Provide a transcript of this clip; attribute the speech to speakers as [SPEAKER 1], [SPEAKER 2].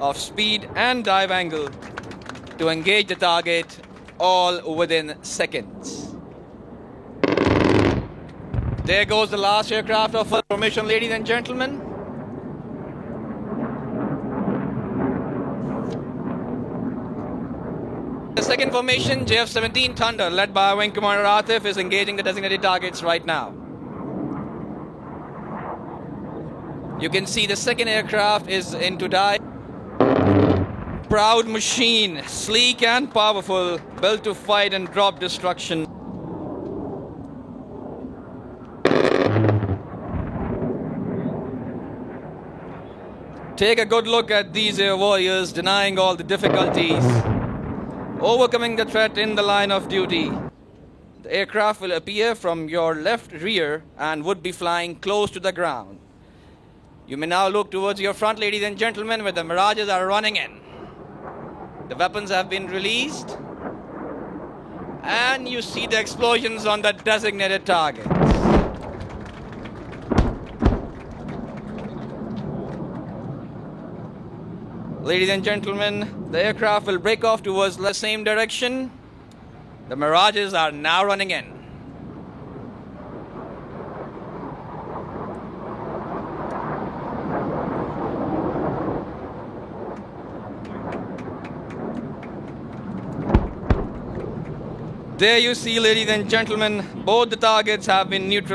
[SPEAKER 1] of speed and dive angle to engage the target, all within seconds. There goes the last aircraft of formation, ladies and gentlemen. The second formation, JF-17 Thunder, led by Wing Commander Atif, is engaging the designated targets right now. You can see the second aircraft is into dive. Proud machine, sleek and powerful, built to fight and drop destruction. Take a good look at these air warriors, denying all the difficulties, overcoming the threat in the line of duty. The aircraft will appear from your left rear and would be flying close to the ground. You may now look towards your front, ladies and gentlemen, where the Mirages are running in. The weapons have been released, and you see the explosions on the designated targets. Ladies and gentlemen, the aircraft will break off towards the same direction. The Mirages are now running in. There you see, ladies and gentlemen, both the targets have been neutralized.